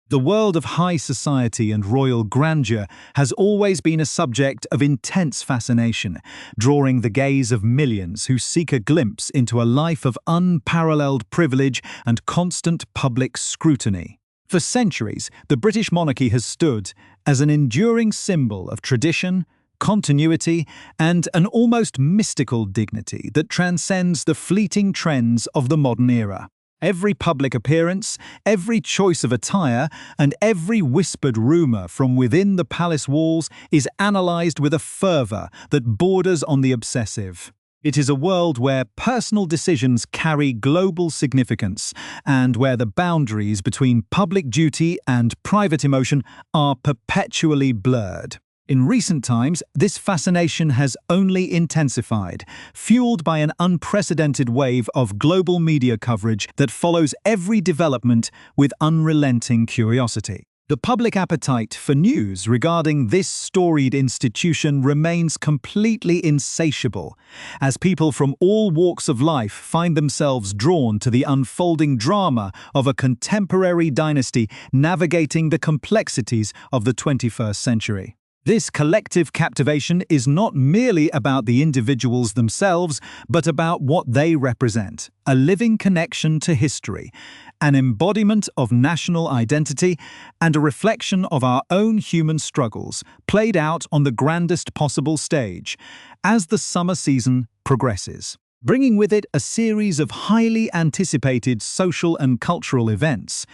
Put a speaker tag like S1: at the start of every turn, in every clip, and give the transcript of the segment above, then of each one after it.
S1: The world of high society and royal grandeur has always been a subject of intense fascination, drawing the gaze of millions who seek a glimpse into a life of unparalleled privilege and constant public scrutiny. For centuries, the British monarchy has stood as an enduring symbol of tradition, continuity, and an almost mystical dignity that transcends the fleeting trends of the modern era. Every public appearance, every choice of attire, and every whispered rumor from within the palace walls is analyzed with a fervor that borders on the obsessive. It is a world where personal decisions carry global significance and where the boundaries between public duty and private emotion are perpetually blurred. In recent times, this fascination has only intensified, fueled by an unprecedented wave of global media coverage that follows every development with unrelenting curiosity. The public appetite for news regarding this storied institution remains completely insatiable, as people from all walks of life find themselves drawn to the unfolding drama of a contemporary dynasty navigating the complexities of the 21st century. This collective captivation is not merely about the individuals themselves, but about what they represent: a living connection to history, an embodiment of national identity, and a reflection of our own human struggles, played out on the grandest possible stage as the summer season progresses, bringing with it a series of highly anticipated social and cultural events.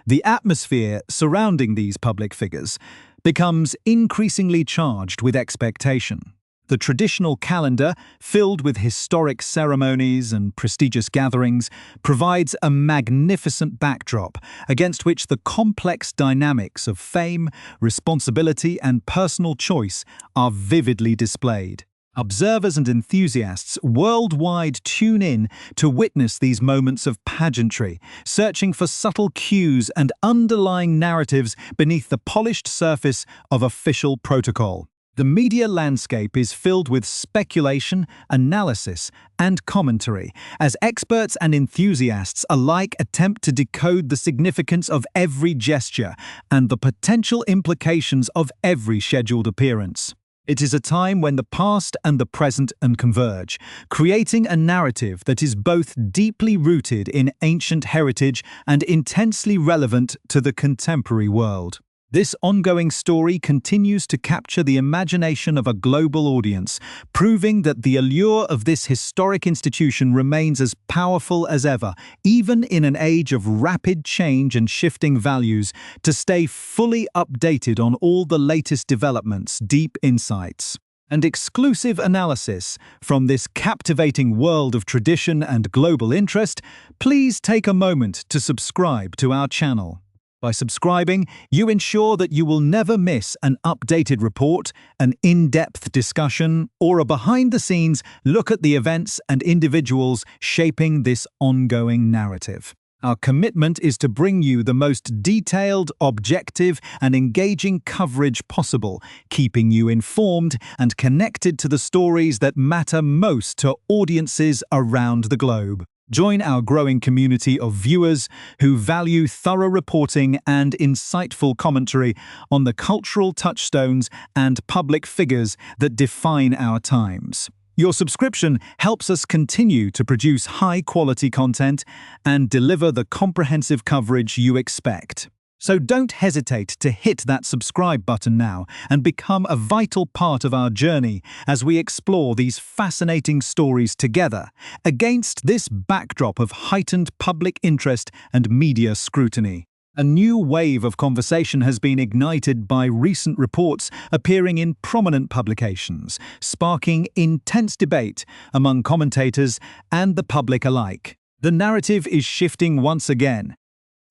S1: The atmosphere surrounding these public figures becomes increasingly charged with expectation. The traditional calendar, filled with historic ceremonies and prestigious gatherings, provides a magnificent backdrop against which the complex dynamics of fame, responsibility, and personal choice are vividly displayed. Observers and enthusiasts worldwide tune in to witness these moments of pageantry, searching for subtle cues and underlying narratives beneath the polished surface of official protocol. The media landscape is filled with speculation, analysis, and commentary, as experts and enthusiasts alike attempt to decode the significance of every gesture and the potential implications of every scheduled appearance. It is a time when the past and the present converge, creating a narrative that is both deeply rooted in ancient heritage and intensely relevant to the contemporary world. This ongoing story continues to capture the imagination of a global audience, proving that the allure of this historic institution remains as powerful as ever, even in an age of rapid change and shifting values. To stay fully updated on all the latest developments, deep insights, and exclusive analysis from this captivating world of tradition and global interest, please take a moment to subscribe to our channel. By subscribing, you ensure that you will never miss an updated report, an in-depth discussion, or a behind-the-scenes look at the events and individuals shaping this ongoing narrative. Our commitment is to bring you the most detailed, objective, and engaging coverage possible, keeping you informed and connected to the stories that matter most to audiences around the globe. Join our growing community of viewers who value thorough reporting and insightful commentary on the cultural touchstones and public figures that define our times. Your subscription helps us continue to produce high-quality content and deliver the comprehensive coverage you expect. So don't hesitate to hit that subscribe button now and become a vital part of our journey as we explore these fascinating stories together against this backdrop of heightened public interest and media scrutiny. A new wave of conversation has been ignited by recent reports appearing in prominent publications, sparking intense debate among commentators and the public alike. The narrative is shifting once again,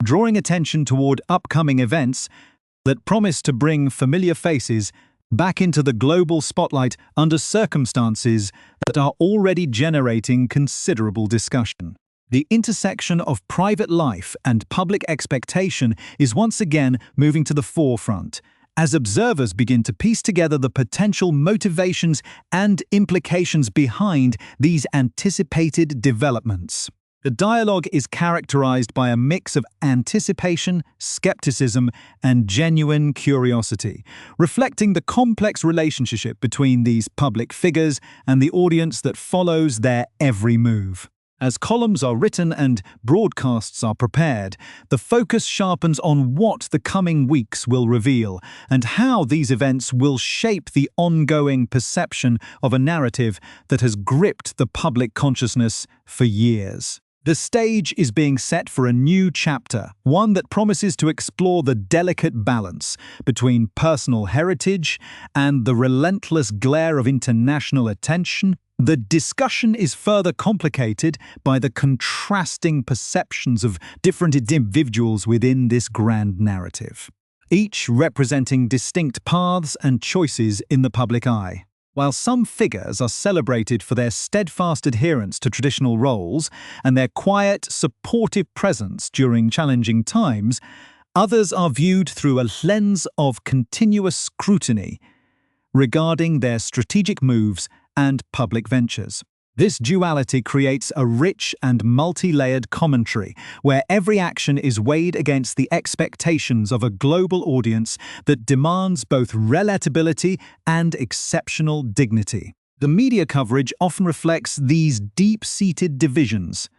S1: drawing attention toward upcoming events that promise to bring familiar faces back into the global spotlight under circumstances that are already generating considerable discussion. The intersection of private life and public expectation is once again moving to the forefront, as observers begin to piece together the potential motivations and implications behind these anticipated developments. The dialogue is characterized by a mix of anticipation, skepticism, and genuine curiosity, reflecting the complex relationship between these public figures and the audience that follows their every move. As columns are written and broadcasts are prepared, the focus sharpens on what the coming weeks will reveal and how these events will shape the ongoing perception of a narrative that has gripped the public consciousness for years. The stage is being set for a new chapter, one that promises to explore the delicate balance between personal heritage and the relentless glare of international attention. The discussion is further complicated by the contrasting perceptions of different individuals within this grand narrative, each representing distinct paths and choices in the public eye. While some figures are celebrated for their steadfast adherence to traditional roles and their quiet, supportive presence during challenging times, others are viewed through a lens of continuous scrutiny regarding their strategic moves and public ventures. This duality creates a rich and multi-layered commentary where every action is weighed against the expectations of a global audience that demands both relatability and exceptional dignity. The media coverage often reflects these deep-seated divisions,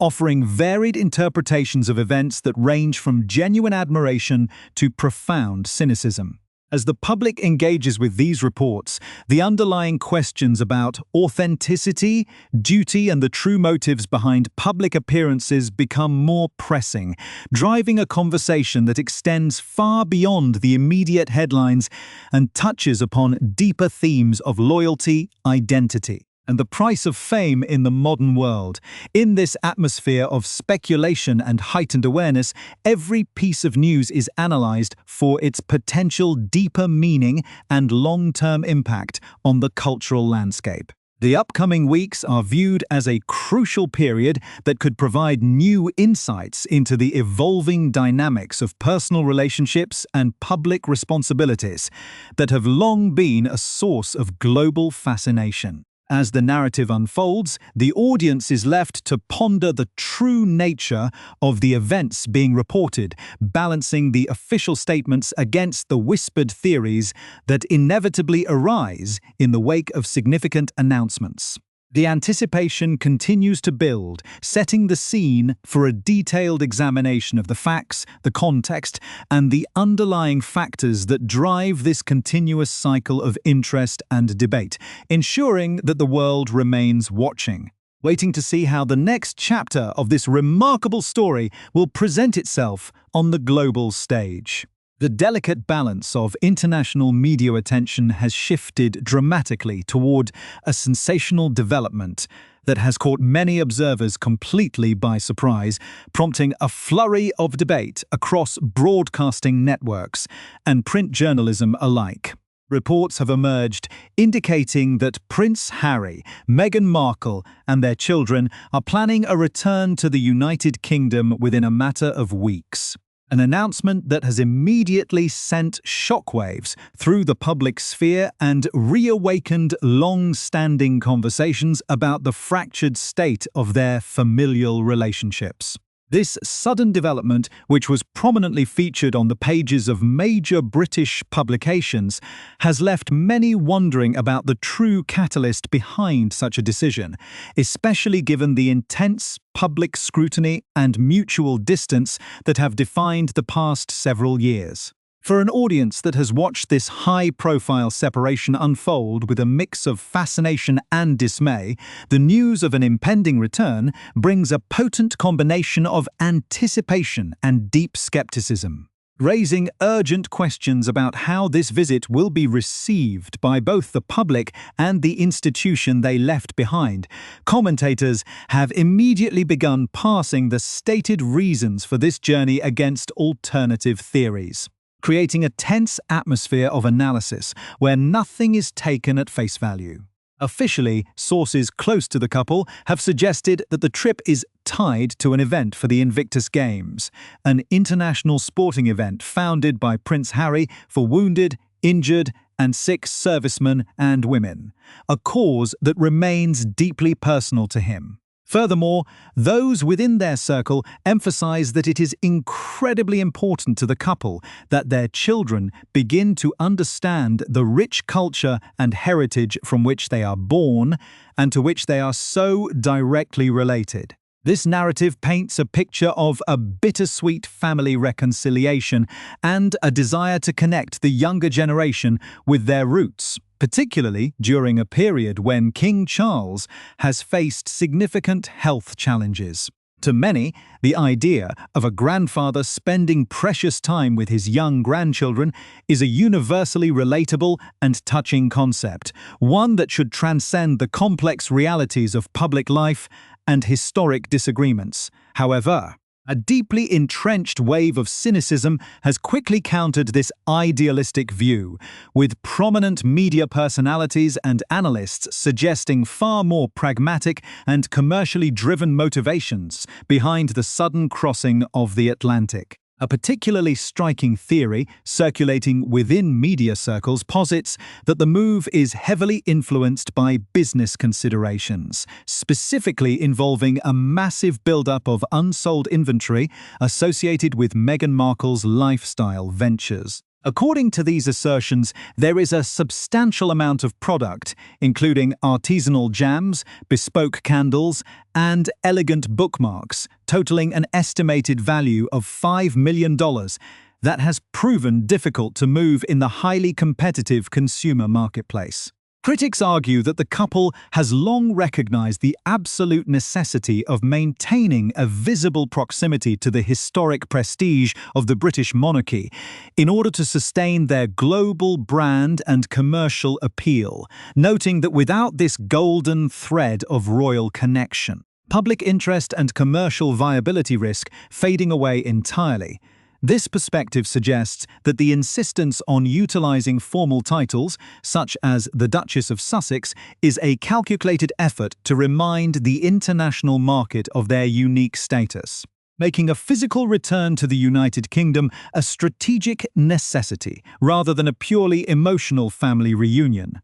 S1: offering varied interpretations of events that range from genuine admiration to profound cynicism. As the public engages with these reports, the underlying questions about authenticity, duty, and the true motives behind public appearances become more pressing, driving a conversation that extends far beyond the immediate headlines and touches upon deeper themes of loyalty, identity, and the price of fame in the modern world. In this atmosphere of speculation and heightened awareness, every piece of news is analyzed for its potential deeper meaning and long-term impact on the cultural landscape. The upcoming weeks are viewed as a crucial period that could provide new insights into the evolving dynamics of personal relationships and public responsibilities that have long been a source of global fascination. As the narrative unfolds, the audience is left to ponder the true nature of the events being reported, balancing the official statements against the whispered theories that inevitably arise in the wake of significant announcements. The anticipation continues to build, setting the scene for a detailed examination of the facts, the context, and the underlying factors that drive this continuous cycle of interest and debate, ensuring that the world remains watching, waiting to see how the next chapter of this remarkable story will present itself on the global stage. The delicate balance of international media attention has shifted dramatically toward a sensational development that has caught many observers completely by surprise, prompting a flurry of debate across broadcasting networks and print journalism alike. Reports have emerged indicating that Prince Harry, Meghan Markle, and their children are planning a return to the United Kingdom within a matter of weeks. An announcement that has immediately sent shockwaves through the public sphere and reawakened long-standing conversations about the fractured state of their familial relationships. This sudden development, which was prominently featured on the pages of major British publications, has left many wondering about the true catalyst behind such a decision, especially given the intense public scrutiny and mutual distance that have defined the past several years. For an audience that has watched this high-profile separation unfold with a mix of fascination and dismay, the news of an impending return brings a potent combination of anticipation and deep skepticism, raising urgent questions about how this visit will be received by both the public and the institution they left behind. Commentators have immediately begun parsing the stated reasons for this journey against alternative theories, creating a tense atmosphere of analysis where nothing is taken at face value. Officially, sources close to the couple have suggested that the trip is tied to an event for the Invictus Games, an international sporting event founded by Prince Harry for wounded, injured, and sick servicemen and women, a cause that remains deeply personal to him. Furthermore, those within their circle emphasize that it is incredibly important to the couple that their children begin to understand the rich culture and heritage from which they are born and to which they are so directly related. This narrative paints a picture of a bittersweet family reconciliation and a desire to connect the younger generation with their roots, particularly during a period when King Charles has faced significant health challenges. To many, the idea of a grandfather spending precious time with his young grandchildren is a universally relatable and touching concept, one that should transcend the complex realities of public life and historic disagreements. However, a deeply entrenched wave of cynicism has quickly countered this idealistic view, with prominent media personalities and analysts suggesting far more pragmatic and commercially driven motivations behind the sudden crossing of the Atlantic. A particularly striking theory circulating within media circles posits that the move is heavily influenced by business considerations, specifically involving a massive buildup of unsold inventory associated with Meghan Markle's lifestyle ventures. According to these assertions, there is a substantial amount of product, including artisanal jams, bespoke candles, and elegant bookmarks, totaling an estimated value of $5 million, that has proven difficult to move in the highly competitive consumer marketplace. Critics argue that the couple has long recognized the absolute necessity of maintaining a visible proximity to the historic prestige of the British monarchy in order to sustain their global brand and commercial appeal, noting that without this golden thread of royal connection, public interest and commercial viability risk fading away entirely. This perspective suggests that the insistence on utilizing formal titles, such as the Duchess of Sussex, is a calculated effort to remind the international market of their unique status, making a physical return to the United Kingdom a strategic necessity rather than a purely emotional family reunion.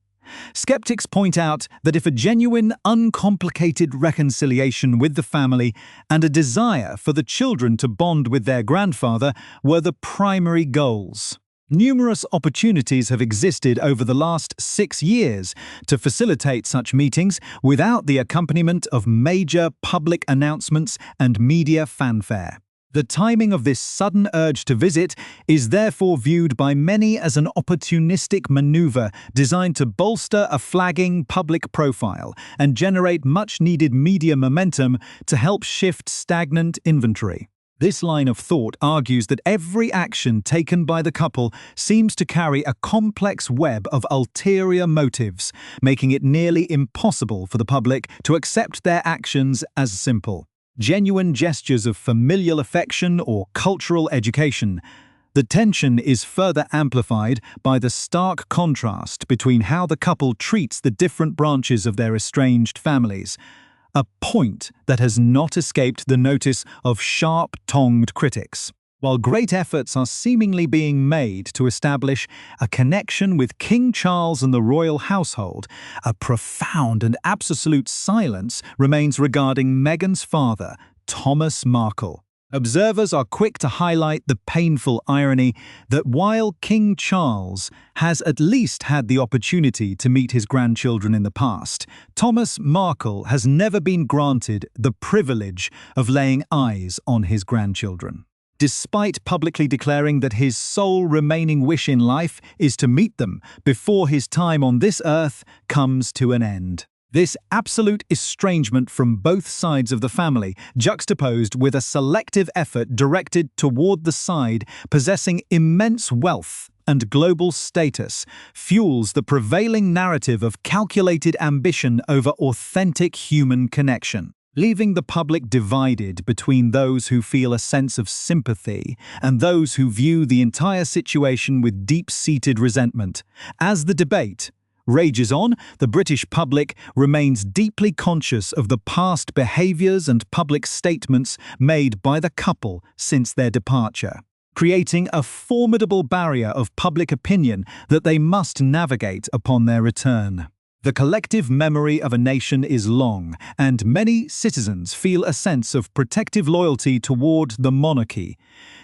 S1: Skeptics point out that if a genuine, uncomplicated reconciliation with the family and a desire for the children to bond with their grandfather were the primary goals, numerous opportunities have existed over the last 6 years to facilitate such meetings without the accompaniment of major public announcements and media fanfare. The timing of this sudden urge to visit is therefore viewed by many as an opportunistic maneuver designed to bolster a flagging public profile and generate much-needed media momentum to help shift stagnant inventory. This line of thought argues that every action taken by the couple seems to carry a complex web of ulterior motives, making it nearly impossible for the public to accept their actions as simple, genuine gestures of familial affection or cultural education. The tension is further amplified by the stark contrast between how the couple treats the different branches of their estranged families, a point that has not escaped the notice of sharp-tongued critics. While great efforts are seemingly being made to establish a connection with King Charles and the royal household, a profound and absolute silence remains regarding Meghan's father, Thomas Markle. Observers are quick to highlight the painful irony that while King Charles has at least had the opportunity to meet his grandchildren in the past, Thomas Markle has never been granted the privilege of laying eyes on his grandchildren, despite publicly declaring that his sole remaining wish in life is to meet them before his time on this earth comes to an end. This absolute estrangement from both sides of the family, juxtaposed with a selective effort directed toward the side possessing immense wealth and global status, fuels the prevailing narrative of calculated ambition over authentic human connection, leaving the public divided between those who feel a sense of sympathy and those who view the entire situation with deep-seated resentment. As the debate rages on, the British public remains deeply conscious of the past behaviours and public statements made by the couple since their departure, creating a formidable barrier of public opinion that they must navigate upon their return. The collective memory of a nation is long, and many citizens feel a sense of protective loyalty toward the monarchy,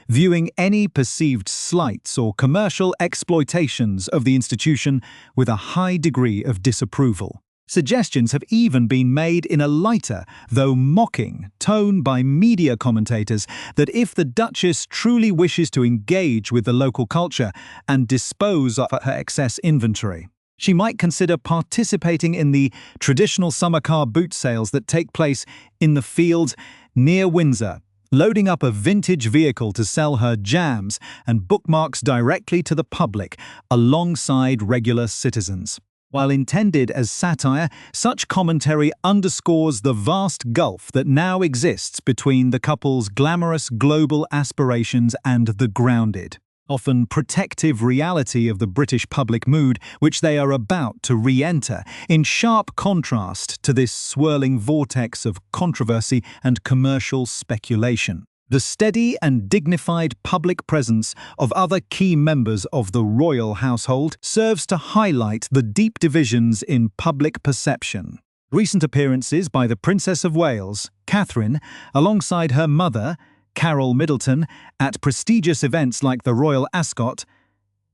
S1: viewing any perceived slights or commercial exploitations of the institution with a high degree of disapproval. Suggestions have even been made in a lighter, though mocking, tone by media commentators that if the Duchess truly wishes to engage with the local culture and dispose of her excess inventory, she might consider participating in the traditional summer car boot sales that take place in the fields near Windsor, loading up a vintage vehicle to sell her jams and bookmarks directly to the public alongside regular citizens. While intended as satire, such commentary underscores the vast gulf that now exists between the couple's glamorous global aspirations and the grounded, often protective reality of the British public mood which they are about to re-enter, in sharp contrast to this swirling vortex of controversy and commercial speculation. The steady and dignified public presence of other key members of the royal household serves to highlight the deep divisions in public perception. Recent appearances by the Princess of Wales, Catherine, alongside her mother, Carol Middleton, at prestigious events like the Royal Ascot,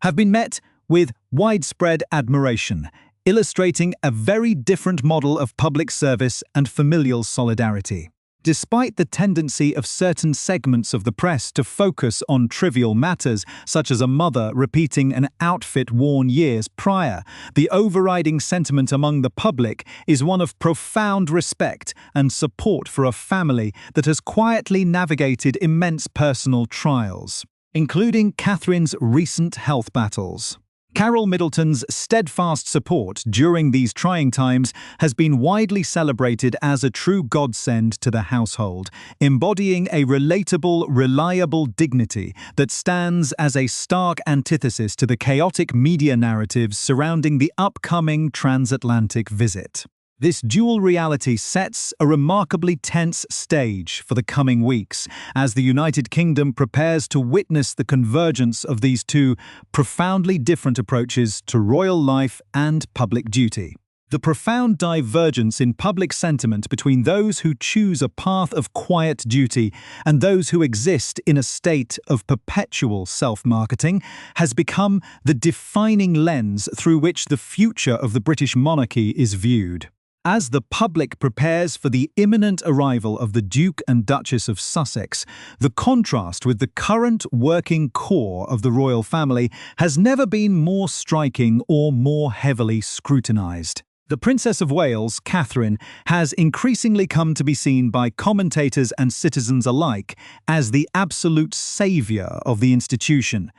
S1: have been met with widespread admiration, illustrating a very different model of public service and familial solidarity. Despite the tendency of certain segments of the press to focus on trivial matters, such as a mother repeating an outfit worn years prior, the overriding sentiment among the public is one of profound respect and support for a family that has quietly navigated immense personal trials, including Catherine's recent health battles. Carol Middleton's steadfast support during these trying times has been widely celebrated as a true godsend to the household, embodying a relatable, reliable dignity that stands as a stark antithesis to the chaotic media narratives surrounding the upcoming transatlantic visit. This dual reality sets a remarkably tense stage for the coming weeks as the United Kingdom prepares to witness the convergence of these two profoundly different approaches to royal life and public duty. The profound divergence in public sentiment between those who choose a path of quiet duty and those who exist in a state of perpetual self-marketing has become the defining lens through which the future of the British monarchy is viewed. As the public prepares for the imminent arrival of the Duke and Duchess of Sussex, the contrast with the current working core of the royal family has never been more striking or more heavily scrutinised. The Princess of Wales, Catherine, has increasingly come to be seen by commentators and citizens alike as the absolute saviour of the institution,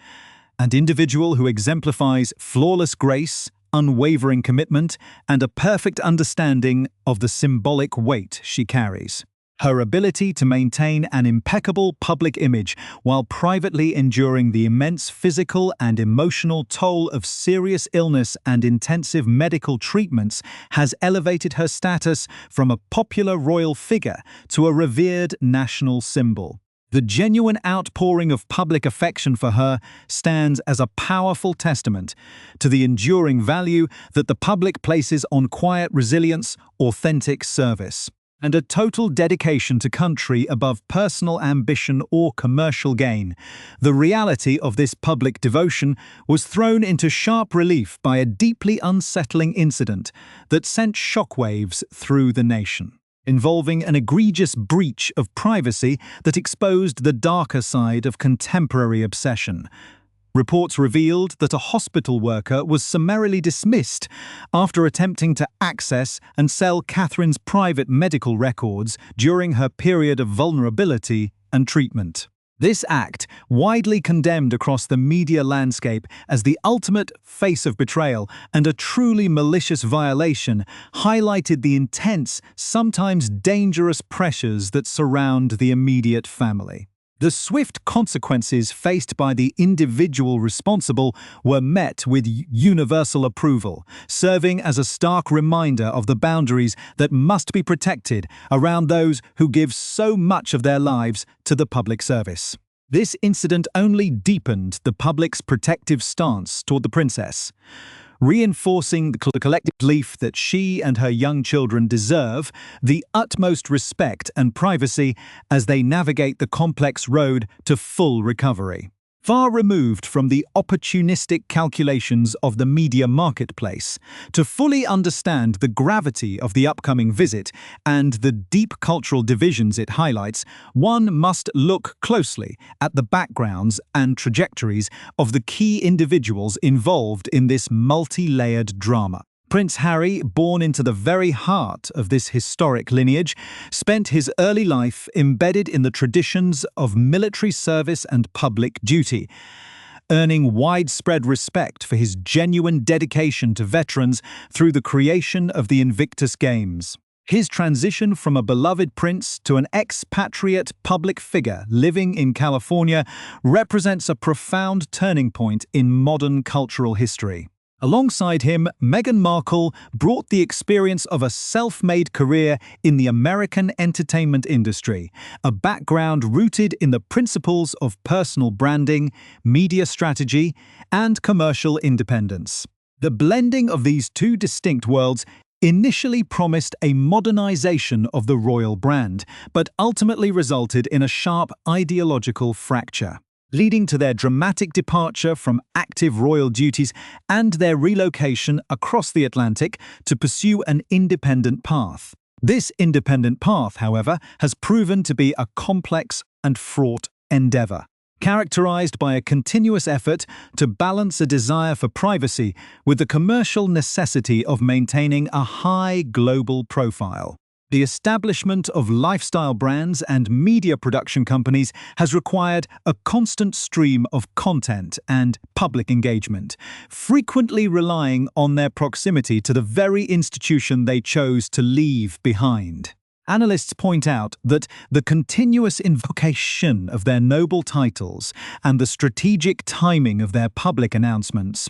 S1: an individual who exemplifies flawless grace, unwavering commitment, and a perfect understanding of the symbolic weight she carries. Her ability to maintain an impeccable public image while privately enduring the immense physical and emotional toll of serious illness and intensive medical treatments has elevated her status from a popular royal figure to a revered national symbol. The genuine outpouring of public affection for her stands as a powerful testament to the enduring value that the public places on quiet resilience, authentic service, and a total dedication to country above personal ambition or commercial gain. The reality of this public devotion was thrown into sharp relief by a deeply unsettling incident that sent shockwaves through the nation, involving an egregious breach of privacy that exposed the darker side of contemporary obsession. Reports revealed that a hospital worker was summarily dismissed after attempting to access and sell Catherine's private medical records during her period of vulnerability and treatment. This act, widely condemned across the media landscape as the ultimate face of betrayal and a truly malicious violation, highlighted the intense, sometimes dangerous pressures that surround the immediate family. The swift consequences faced by the individual responsible were met with universal approval, serving as a stark reminder of the boundaries that must be protected around those who give so much of their lives to the public service. This incident only deepened the public's protective stance toward the princess. reinforcing the collective belief that she and her young children deserve the utmost respect and privacy as they navigate the complex road to full recovery. Far removed from the opportunistic calculations of the media marketplace, to fully understand the gravity of the upcoming visit and the deep cultural divisions it highlights, one must look closely at the backgrounds and trajectories of the key individuals involved in this multi-layered drama. Prince Harry, born into the very heart of this historic lineage, spent his early life embedded in the traditions of military service and public duty, earning widespread respect for his genuine dedication to veterans through the creation of the Invictus Games. His transition from a beloved prince to an expatriate public figure living in California represents a profound turning point in modern cultural history. Alongside him, Meghan Markle brought the experience of a self-made career in the American entertainment industry, a background rooted in the principles of personal branding, media strategy, and commercial independence. The blending of these two distinct worlds initially promised a modernization of the royal brand, but ultimately resulted in a sharp ideological fracture, leading to their dramatic departure from active royal duties and their relocation across the Atlantic to pursue an independent path. This independent path, however, has proven to be a complex and fraught endeavor, characterized by a continuous effort to balance a desire for privacy with the commercial necessity of maintaining a high global profile. The establishment of lifestyle brands and media production companies has required a constant stream of content and public engagement, frequently relying on their proximity to the very institution they chose to leave behind. Analysts point out that the continuous invocation of their noble titles and the strategic timing of their public announcements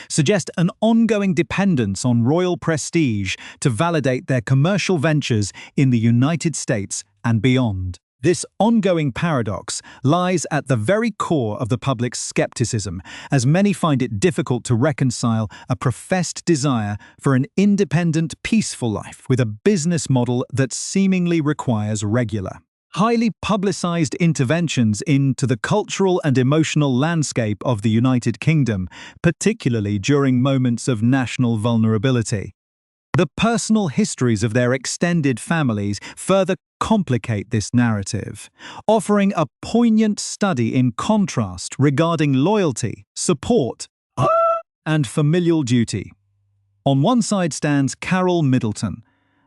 S1: suggest an ongoing dependence on royal prestige to validate their commercial ventures in the United States and beyond. This ongoing paradox lies at the very core of the public's skepticism, as many find it difficult to reconcile a professed desire for an independent, peaceful life with a business model that seemingly requires regular, highly publicized interventions into the cultural and emotional landscape of the United Kingdom, particularly during moments of national vulnerability. The personal histories of their extended families further complicate this narrative, offering a poignant study in contrast regarding loyalty, support, and familial duty. On one side stands Carol Middleton,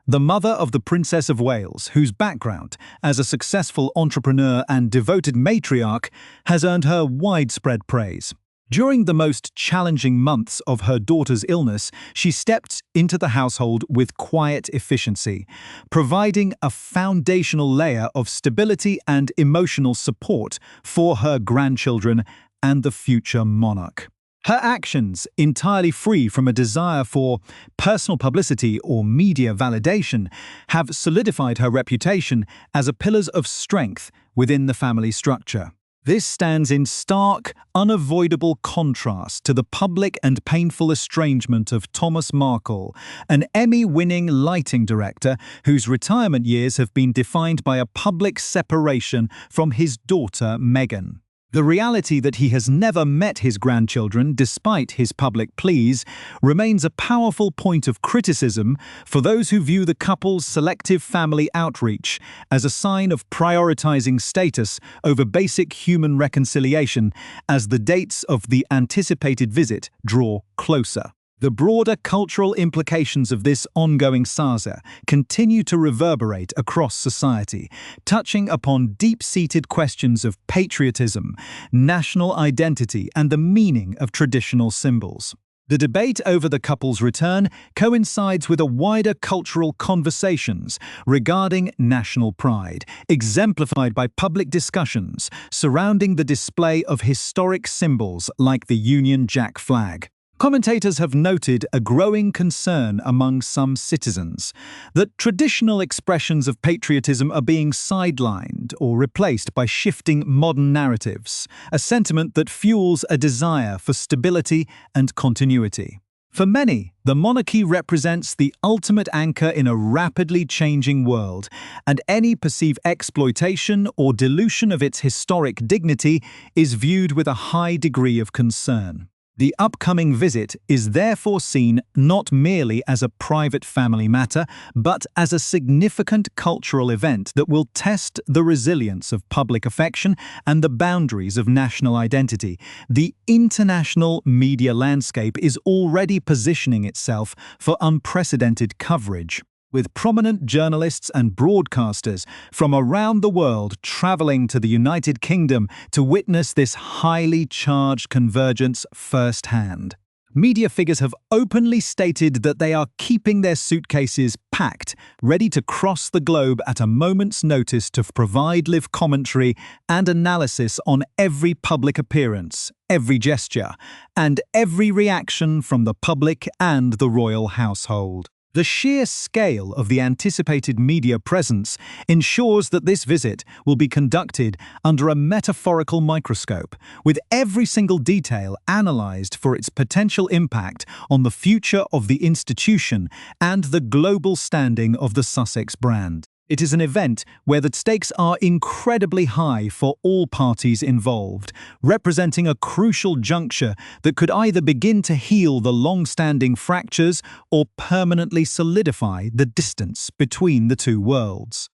S1: the mother of the Princess of Wales, whose background as a successful entrepreneur and devoted matriarch has earned her widespread praise. During the most challenging months of her daughter's illness, she stepped into the household with quiet efficiency, providing a foundational layer of stability and emotional support for her grandchildren and the future monarch. Her actions, entirely free from a desire for personal publicity or media validation, have solidified her reputation as a pillar of strength within the family structure. This stands in stark, unavoidable contrast to the public and painful estrangement of Thomas Markle, an Emmy-winning lighting director whose retirement years have been defined by a public separation from his daughter Meghan. The reality that he has never met his grandchildren despite his public pleas remains a powerful point of criticism for those who view the couple's selective family outreach as a sign of prioritizing status over basic human reconciliation as the dates of the anticipated visit draw closer. The broader cultural implications of this ongoing saga continue to reverberate across society, touching upon deep-seated questions of patriotism, national identity, and the meaning of traditional symbols. The debate over the couple's return coincides with a wider cultural conversations regarding national pride, exemplified by public discussions surrounding the display of historic symbols like the Union Jack flag. Commentators have noted a growing concern among some citizens that traditional expressions of patriotism are being sidelined or replaced by shifting modern narratives, a sentiment that fuels a desire for stability and continuity. For many, the monarchy represents the ultimate anchor in a rapidly changing world, and any perceived exploitation or dilution of its historic dignity is viewed with a high degree of concern. The upcoming visit is therefore seen not merely as a private family matter, but as a significant cultural event that will test the resilience of public affection and the boundaries of national identity. The international media landscape is already positioning itself for unprecedented coverage, with prominent journalists and broadcasters from around the world traveling to the United Kingdom to witness this highly charged convergence firsthand. Media figures have openly stated that they are keeping their suitcases packed, ready to cross the globe at a moment's notice to provide live commentary and analysis on every public appearance, every gesture, and every reaction from the public and the royal household. The sheer scale of the anticipated media presence ensures that this visit will be conducted under a metaphorical microscope, with every single detail analysed for its potential impact on the future of the institution and the global standing of the Sussex brand. It is an event where the stakes are incredibly high for all parties involved, representing a crucial juncture that could either begin to heal the long-standing fractures or permanently solidify the distance between the two worlds.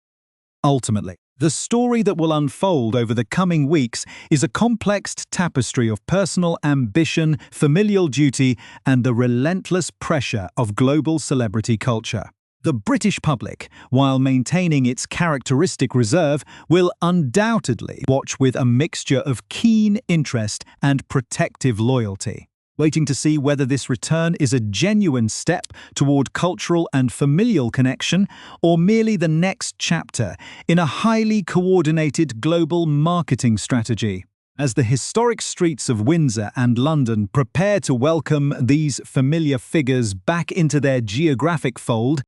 S1: Ultimately, the story that will unfold over the coming weeks is a complex tapestry of personal ambition, familial duty, and the relentless pressure of global celebrity culture. The British public, while maintaining its characteristic reserve, will undoubtedly watch with a mixture of keen interest and protective loyalty, waiting to see whether this return is a genuine step toward cultural and familial connection or merely the next chapter in a highly coordinated global marketing strategy. As the historic streets of Windsor and London prepare to welcome these familiar figures back into their geographic fold,